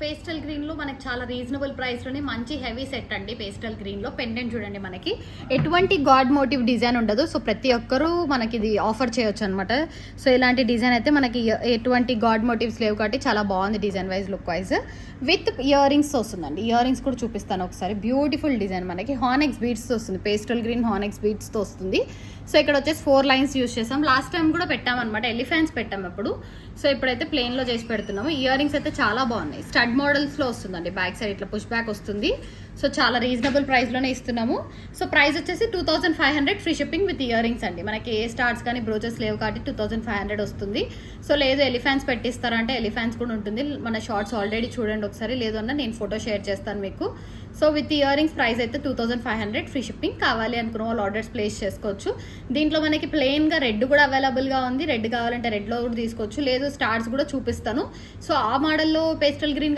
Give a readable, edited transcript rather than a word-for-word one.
Pastel green లో మనకి చాలా రీజనబుల్ ప్రైస్ లోనే మంచి హెవీ సెట్ అండి. పేస్టల్ గ్రీన్ లో పెండెంట్ చూడండి, మనకి ఎటువంటి గాడ్ మోటివ్ డిజైన్ ఉండదు. సో ప్రతి ఒక్కరూ మనకి ఇది ఆఫర్ చేయొచ్చు అనమాట. సో ఇలాంటి డిజైన్ అయితే మనకి ఎటువంటి గాడ్ మోటివ్స్ లేవు కాబట్టి చాలా బాగుంది design wise, look wise. With ear rings వస్తుందండి. ఇయర్ రింగ్స్ కూడా చూపిస్తాను ఒకసారి. బ్యూటిఫుల్ డిజైన్, మనకి హానెక్స్ బీడ్స్ వస్తుంది. పేస్టల్ గ్రీన్ హానెక్స్ బీడ్స్ తో వస్తుంది. సో ఇక్కడ వచ్చేసి 4 లైన్స్ యూస్ చేసాం. లాస్ట్ టైం కూడా పెట్టామన్నమాట, ఎలిఫెంట్స్ పెట్టాము అప్పుడు. సో ఇప్పుడైతే ప్లెయిన్ లో చేసి పెడుతున్నాము. ఇయర్ రింగ్స్ అయితే చాలా బాగున్నాయి. స్టడ్ మోడల్స్ లో వస్తుందండి, బ్యాక్ సైడ్ ఇట్లా పుష్ బ్యాక్ వస్తుంది. సో చాలా రీజనబుల్ ప్రైస్ లోనే ఇస్తున్నాము. సో ప్రైస్ వచ్చేసి 2500 free shipping with ear rings అండి. మనకి ఏ స్టార్స్ కానీ బ్రోచెస్ లేవు కాబట్టి 2500 వస్తుంది. సో లేదు ఎలిఫెంట్స్ పెట్టిస్తారంటే ఎలిఫెంట్స్ కూడా ఉంటుంది. మన షార్ట్స్ ఆల్రెడీ చూడండి ఒకసారి, లేదు అన్న నేను ఫోటో షేర్ చేస్తాను మీకు. So with ear rings price అయితే 2500 ఫ్రీ షిప్పింగ్. కావాలి అనుకున్న వాళ్ళు ఆర్డర్స్ ప్లేస్ చేసుకోవచ్చు. దీంట్లో మనకి ప్లెయిన్ గా రెడ్ కూడా అవైలబుల్ గా ఉంది. రెడ్ కావాలంటే రెడ్ లో కూడా తీసుకోవచ్చు, లేదు స్టార్స్ కూడా చూపిస్తాను. సో ఆ మోడల్లో పేస్టల్ గ్రీన్